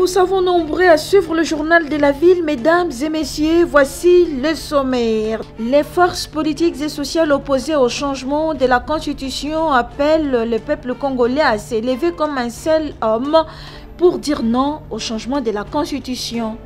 Nous savons nombreux à suivre le journal de la ville. Mesdames et messieurs, voici le sommaire. Les forces politiques et sociales opposées au changement de la constitution appellent le peuple congolais à s'élever comme un seul homme pour dire non au changement de la constitution.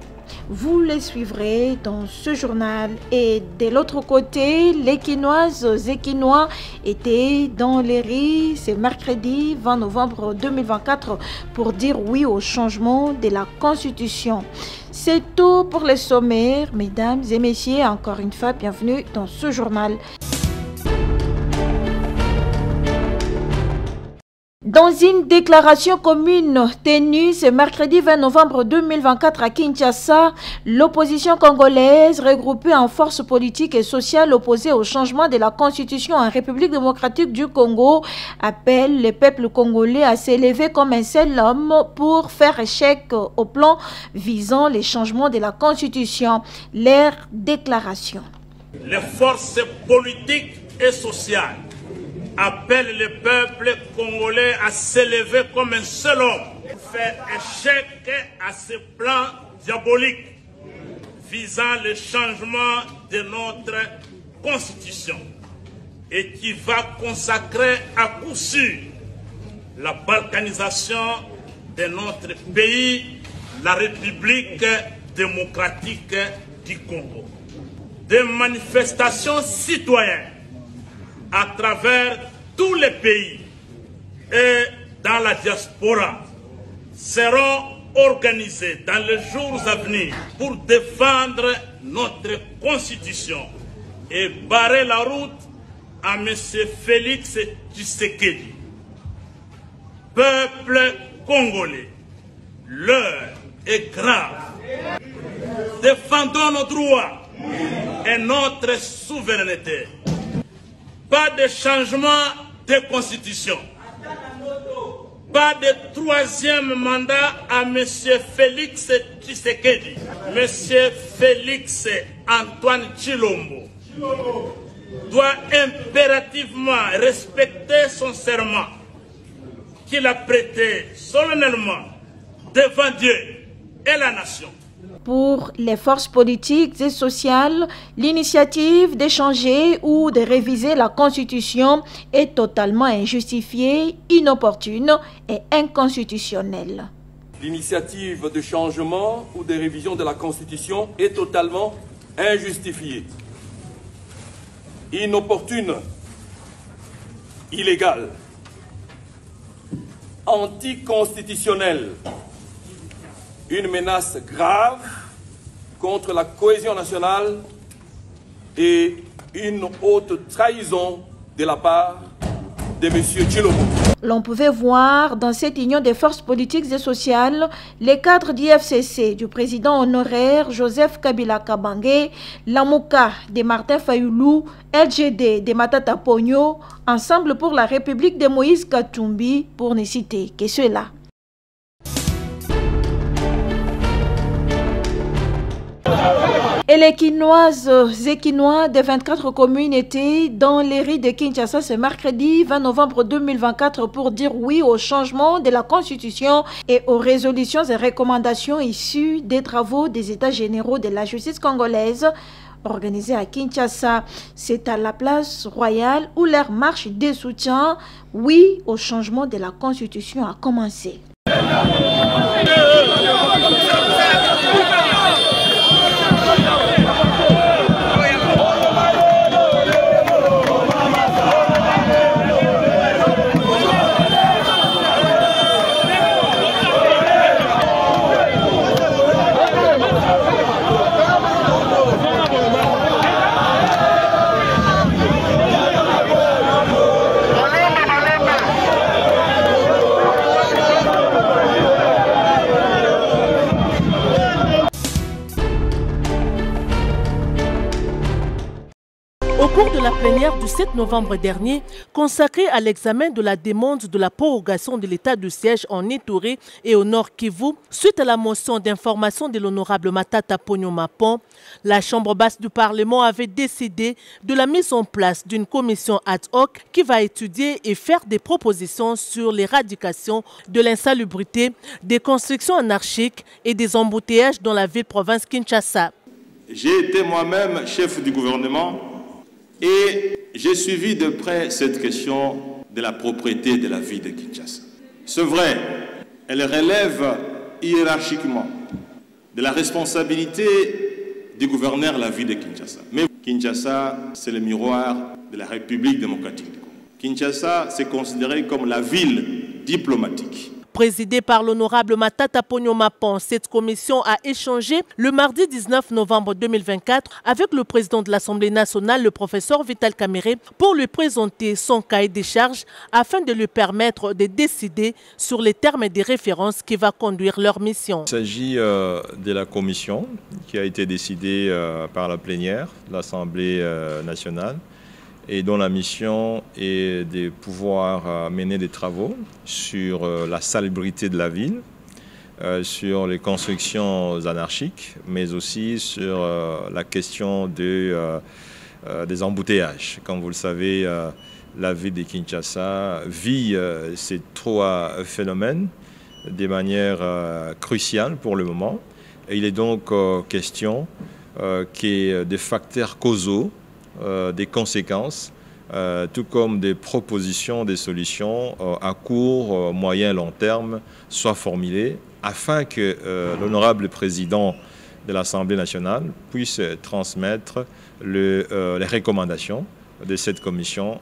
Vous les suivrez dans ce journal. Et de l'autre côté, les Quinoises et Quinois étaient dans les rues ce mercredi 20 novembre 2024 pour dire oui au changement de la Constitution. C'est tout pour les sommaires. Mesdames et messieurs, encore une fois, bienvenue dans ce journal. Dans une déclaration commune tenue ce mercredi 20 novembre 2024 à Kinshasa, l'opposition congolaise regroupée en forces politiques et sociales opposées au changement de la constitution en République démocratique du Congo appelle le peuple congolais à s'élever comme un seul homme pour faire échec au plan visant les changements de la constitution. Leur déclaration. Les forces politiques et sociales appelle le peuple congolais à s'élever comme un seul homme pour faire échec à ce plan diabolique visant le changement de notre constitution et qui va consacrer à coup sûr la balkanisation de notre pays, la République démocratique du Congo. Des manifestations citoyennes à travers tous les pays et dans la diaspora seront organisés dans les jours à venir pour défendre notre constitution et barrer la route à M. Félix Tshisekedi. Peuple congolais, l'heure est grave. Défendons nos droits et notre souveraineté. Pas de changement de constitution. Pas de troisième mandat à M. Félix Tshisekedi. M. Félix Antoine Tshilombo doit impérativement respecter son serment qu'il a prêté solennellement devant Dieu et la nation. Pour les forces politiques et sociales, l'initiative d'échanger ou de réviser la Constitution est totalement injustifiée, inopportune et inconstitutionnelle. L'initiative de changement ou de révision de la Constitution est totalement injustifiée, inopportune, illégale, anticonstitutionnelle, une menace grave contre la cohésion nationale et une haute trahison de la part de M. Tshilombo. L'on pouvait voir dans cette union des forces politiques et sociales les cadres du FCC, du président honoraire Joseph Kabila Kabange, l'Amouka de Martin Fayoulou, LGD de Matata Pogno, Ensemble pour la République de Moïse Katumbi, pour ne citer que ceux-là. Et les Quinoises et Quinois des 24 communes étaient dans les rues de Kinshasa ce mercredi 20 novembre 2024 pour dire oui au changement de la Constitution et aux résolutions et recommandations issues des travaux des États généraux de la justice congolaise organisés à Kinshasa. C'est à la place royale où leur marche de soutien oui au changement de la Constitution a commencé. Au cours de la plénière du 7 novembre dernier, consacrée à l'examen de la demande de la prorogation de l'état de siège en Ituri et au Nord Kivu, suite à la motion d'information de l'honorable Matata Ponyo Mapon, la Chambre basse du Parlement avait décidé de la mise en place d'une commission ad hoc qui va étudier et faire des propositions sur l'éradication de l'insalubrité, des constructions anarchiques et des embouteillages dans la ville-province Kinshasa. J'ai été moi-même chef du gouvernement et j'ai suivi de près cette question de la propriété de la ville de Kinshasa. C'est vrai, elle relève hiérarchiquement de la responsabilité du gouverneur de la ville de Kinshasa. Mais Kinshasa, c'est le miroir de la République démocratique du Congo. Kinshasa, c'est considéré comme la ville diplomatique. Présidée par l'honorable Matata Ponyo Mapon, cette commission a échangé le mardi 19 novembre 2024 avec le président de l'Assemblée nationale, le professeur Vital Kamerhe, pour lui présenter son cahier des charges afin de lui permettre de décider sur les termes et des références qui va conduire leur mission. Il s'agit de la commission qui a été décidée par la plénière de l'Assemblée nationale, et dont la mission est de pouvoir mener des travaux sur la salubrité de la ville, sur les constructions anarchiques, mais aussi sur la question des embouteillages. Comme vous le savez, la ville de Kinshasa vit ces trois phénomènes de manière cruciale pour le moment. Et il est donc question qu'il y ait des facteurs causaux, des conséquences, tout comme des propositions, des solutions à court, moyen, long terme soient formulées afin que l'honorable président de l'Assemblée nationale puisse transmettre les recommandations de cette commission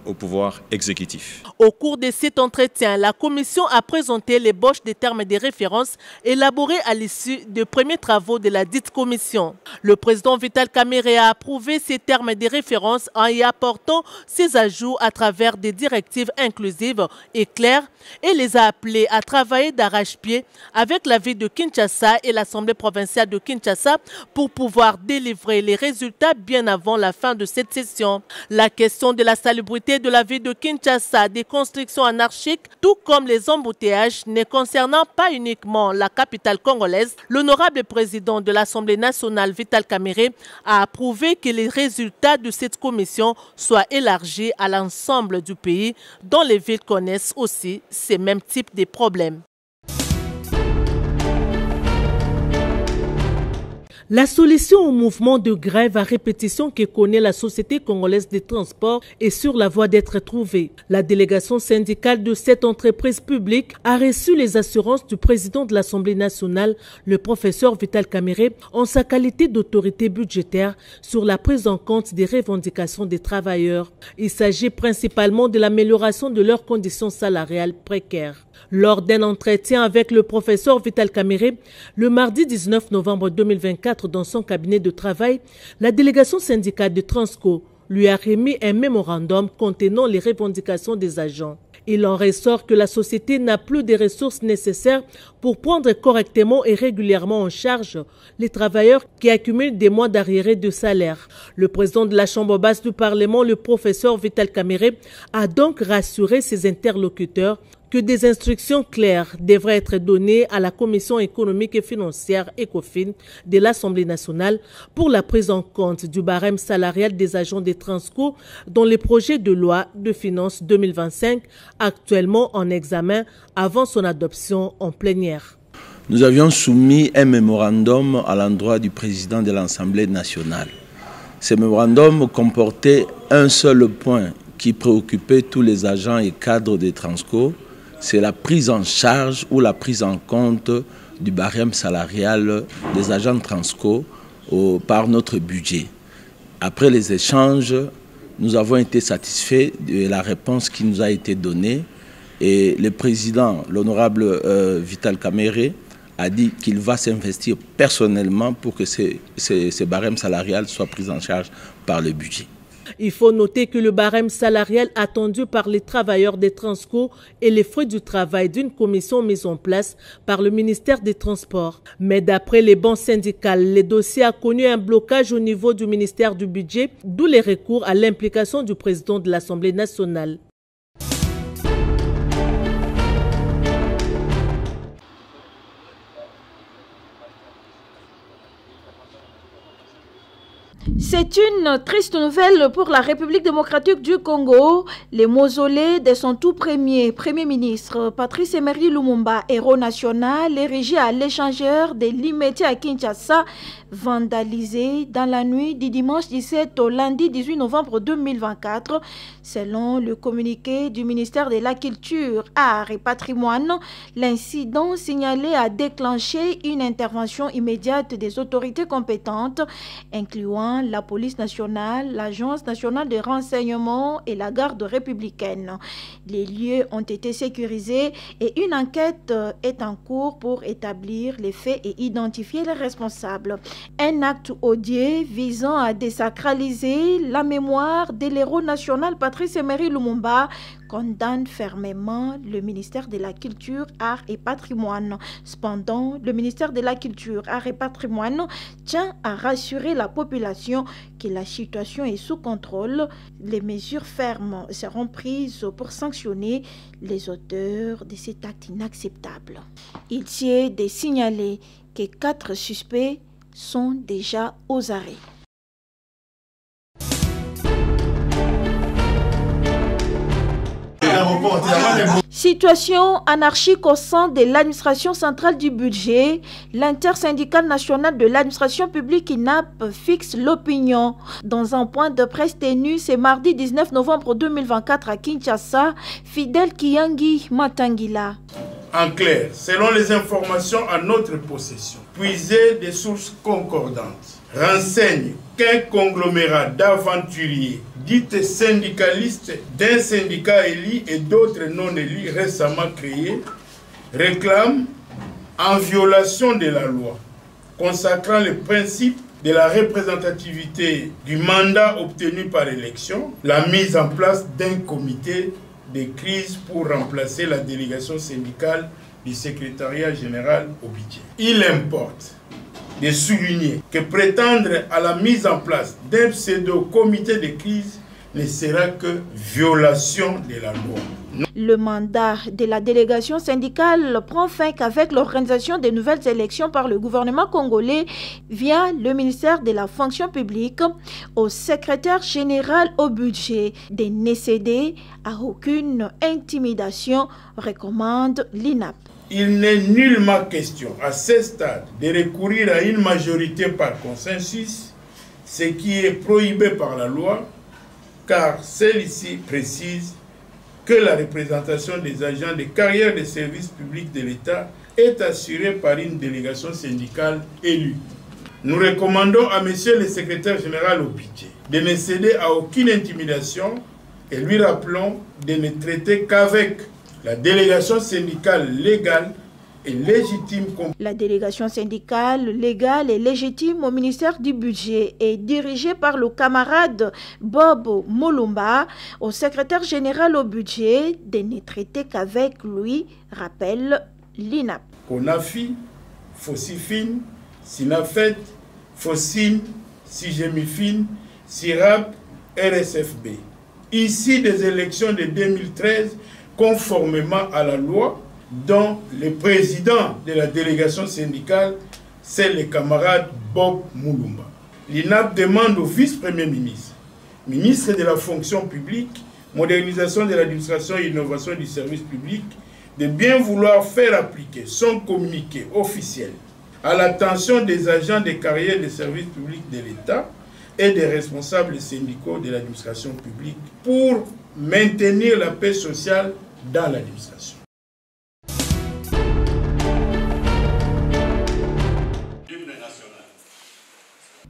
au pouvoir exécutif. Au cours de cet entretien, la commission a présenté l'ébauche des termes et des références élaborés à l'issue des premiers travaux de la dite commission. Le président Vital Kamerhe a approuvé ces termes et des références en y apportant ses ajouts à travers des directives inclusives et claires et les a appelés à travailler d'arrache-pied avec la ville de Kinshasa et l'Assemblée provinciale de Kinshasa pour pouvoir délivrer les résultats bien avant la fin de cette session. La question de la salubrité de la ville de Kinshasa, des constructions anarchiques, tout comme les embouteillages, ne concernant pas uniquement la capitale congolaise, l'honorable président de l'Assemblée nationale, Vital Kamerhe, a approuvé que les résultats de cette commission soient élargis à l'ensemble du pays, dont les villes connaissent aussi ces mêmes types de problèmes. La solution au mouvement de grève à répétition que connaît la Société congolaise des transports est sur la voie d'être trouvée. La délégation syndicale de cette entreprise publique a reçu les assurances du président de l'Assemblée nationale, le professeur Vital Kamerhe, en sa qualité d'autorité budgétaire sur la prise en compte des revendications des travailleurs. Il s'agit principalement de l'amélioration de leurs conditions salariales précaires. Lors d'un entretien avec le professeur Vital Kamerhe, le mardi 19 novembre 2024, dans son cabinet de travail, la délégation syndicale de Transco lui a remis un mémorandum contenant les revendications des agents. Il en ressort que la société n'a plus de ressources nécessaires pour prendre correctement et régulièrement en charge les travailleurs qui accumulent des mois d'arriérés de salaire. Le président de la Chambre basse du Parlement, le professeur Vital Kamerhe, a donc rassuré ses interlocuteurs que des instructions claires devraient être données à la Commission économique et financière ECOFIN de l'Assemblée nationale pour la prise en compte du barème salarial des agents des Transco dans les projets de loi de finances 2025 actuellement en examen avant son adoption en plénière. Nous avions soumis un mémorandum à l'endroit du président de l'Assemblée nationale. Ce mémorandum comportait un seul point qui préoccupait tous les agents et cadres des Transco, c'est la prise en charge ou la prise en compte du barème salarial des agents Transco par notre budget. Après les échanges, nous avons été satisfaits de la réponse qui nous a été donnée et le président, l'honorable Vital Kamerhe, a dit qu'il va s'investir personnellement pour que ces barèmes salariales soient pris en charge par le budget. Il faut noter que le barème salarial attendu par les travailleurs des Transco est le fruit du travail d'une commission mise en place par le ministère des Transports. Mais d'après les banques syndicales, le dossier a connu un blocage au niveau du ministère du Budget, d'où les recours à l'implication du président de l'Assemblée nationale. C'est une triste nouvelle pour la République démocratique du Congo. Les mausolées de son tout premier ministre, Patrice Emery Lumumba, héros national, érigé à l'échangeur de l'immédiat à Kinshasa, vandalisé dans la nuit du dimanche 17 au lundi 18 novembre 2024. Selon le communiqué du ministère de la Culture, Arts et Patrimoine, l'incident signalé a déclenché une intervention immédiate des autorités compétentes, incluant la police nationale, l'Agence nationale de renseignement et la garde républicaine. Les lieux ont été sécurisés et une enquête est en cours pour établir les faits et identifier les responsables. Un acte odieux visant à désacraliser la mémoire de l'héros national Patrice Emery Lumumba condamne fermement le ministère de la Culture, Arts et Patrimoine. Cependant, le ministère de la Culture, Arts et Patrimoine tient à rassurer la population que la situation est sous contrôle. Les mesures fermes seront prises pour sanctionner les auteurs de cet acte inacceptable. Il tient de signaler que 4 suspects sont déjà aux arrêts. Situation anarchique au sein de l'administration centrale du budget. L'intersyndicale nationale de l'administration publique INAP fixe l'opinion. Dans un point de presse tenu ce mardi 19 novembre 2024 à Kinshasa, Fidel Kiyangi Matangila. En clair, selon les informations à notre possession, puisées des sources concordantes, renseigne qu'un conglomérat d'aventuriers, dites syndicalistes d'un syndicat élu et d'autres non élus récemment créés, réclament, en violation de la loi, consacrant le principe de la représentativité du mandat obtenu par élection, la mise en place d'un comité de crise pour remplacer la délégation syndicale du secrétariat général au budget. Il importe de souligner que prétendre à la mise en place d'un pseudo-comité de crise ne sera que violation de la loi. Le mandat de la délégation syndicale prend fin qu'avec l'organisation des nouvelles élections par le gouvernement congolais via le ministère de la fonction publique au secrétaire général au budget de ne céder à aucune intimidation, recommande l'INAP. Il n'est nullement question à ce stade de recourir à une majorité par consensus, ce qui est prohibé par la loi, car celle-ci précise que la représentation des agents de carrière des services publics de l'État est assurée par une délégation syndicale élue. Nous recommandons à Monsieur le secrétaire général au budget de ne céder à aucune intimidation et lui rappelons de ne traiter qu'avec la délégation syndicale légale et légitime. La délégation syndicale légale et légitime au ministère du budget est dirigée par le camarade Bob Mulumba, au secrétaire général au budget, de ne traiter qu'avec lui, rappelle l'INAP. CONAFI, FOSIFIN, SINAFET, FOSIN, SIGEMIFIN, SIRAP, RSFB. Ici des élections de 2013, conformément à la loi, dont le président de la délégation syndicale, c'est le camarade Bob Mulumba. L'INAP demande au vice-premier ministre, ministre de la fonction publique, modernisation de l'administration et innovation du service public, de bien vouloir faire appliquer son communiqué officiel à l'attention des agents de carrière des services publics de l'État et des responsables syndicaux de l'administration publique pour maintenir la paix sociale dans l'administration.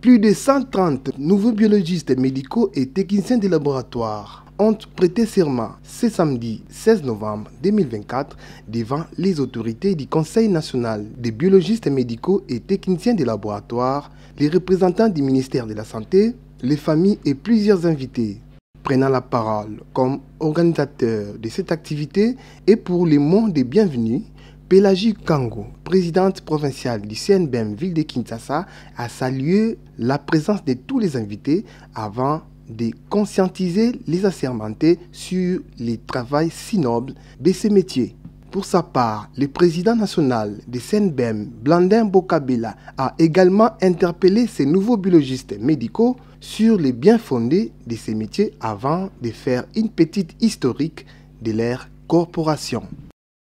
Plus de 130 nouveaux biologistes médicaux et techniciens de laboratoire ont prêté serment ce samedi 16 novembre 2024 devant les autorités du Conseil national des biologistes médicaux et techniciens de laboratoire, les représentants du ministère de la Santé, les familles et plusieurs invités. Prenant la parole comme organisateur de cette activité et pour les mots de bienvenue, Pélagie Kango, présidente provinciale du CNBM Ville de Kinshasa, a salué la présence de tous les invités avant de conscientiser les assermentés sur le travail si noble de ces métiers. Pour sa part, le président national de CNBM, Blandin Bokabela, a également interpellé ces nouveaux biologistes médicaux sur les bien fondés de ces métiers avant de faire une petite historique de leur corporation.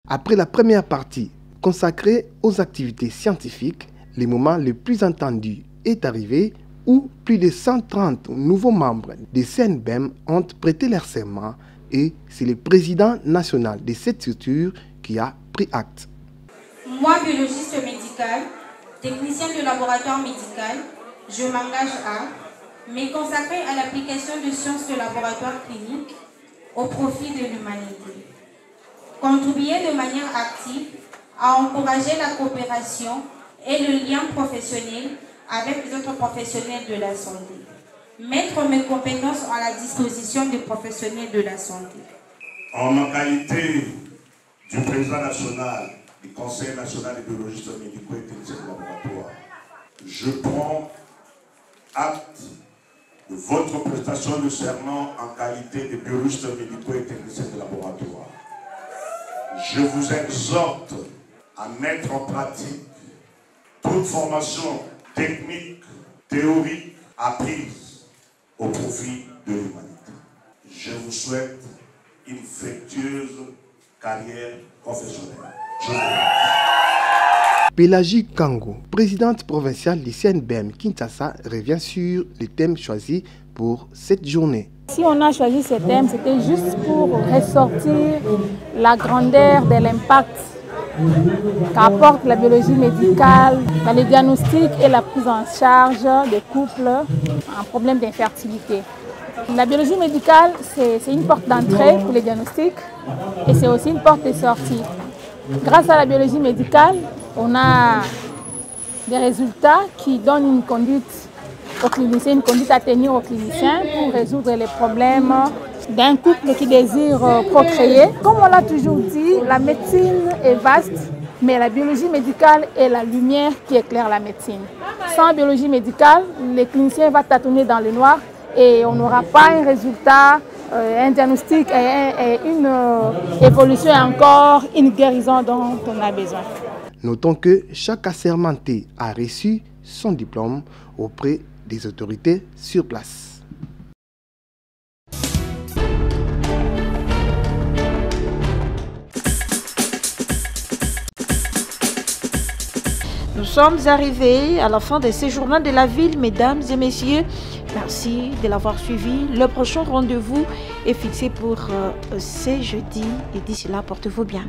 Après la première partie consacrée aux activités scientifiques, le moment le plus attendu est arrivé où plus de 130 nouveaux membres de CNBM ont prêté leur serment et c'est le président national de cette structure qui a pris acte. Moi, biologiste médical, technicien de laboratoire médical, je m'engage à me consacrer à l'application de sciences de laboratoire clinique au profit de l'humanité. Contribuer de manière active à encourager la coopération et le lien professionnel avec les autres professionnels de la santé. Mettre mes compétences à la disposition des professionnels de la santé. En ma qualité du président national du Conseil national des biologistes médicaux et techniciens de laboratoire, je prends acte de votre prestation de serment en qualité de biologistes médicaux et techniciens de laboratoire. Je vous exhorte à mettre en pratique toute formation technique, théorique, apprise au profit de l'humanité. Je vous souhaite une fructueuse carrière professionnelle. Je vous remercie. Pélagie Kango, présidente provinciale du CNBM Kinshasa, revient sur les thèmes choisis pour cette journée. Si on a choisi ce thème, c'était juste pour ressortir la grandeur de l'impact qu'apporte la biologie médicale dans le diagnostic et la prise en charge des couples en problème d'infertilité. La biologie médicale, c'est une porte d'entrée pour les diagnostics et c'est aussi une porte de sortie. Grâce à la biologie médicale, on a des résultats qui donnent une conduite aux cliniciens, une conduite à tenir aux cliniciens pour résoudre les problèmes d'un couple qui désire procréer. Comme on l'a toujours dit, la médecine est vaste, mais la biologie médicale est la lumière qui éclaire la médecine. Sans biologie médicale, les cliniciens vont tâtonner dans le noir et on n'aura pas un résultat, un diagnostic et une évolution et encore une guérison dont on a besoin. Notons que chaque assermenté a reçu son diplôme auprès des autorités sur place. Nous sommes arrivés à la fin de ce journal de la ville, mesdames et messieurs. Merci de l'avoir suivi. Le prochain rendez-vous est fixé pour ce jeudi et d'ici là, portez-vous bien.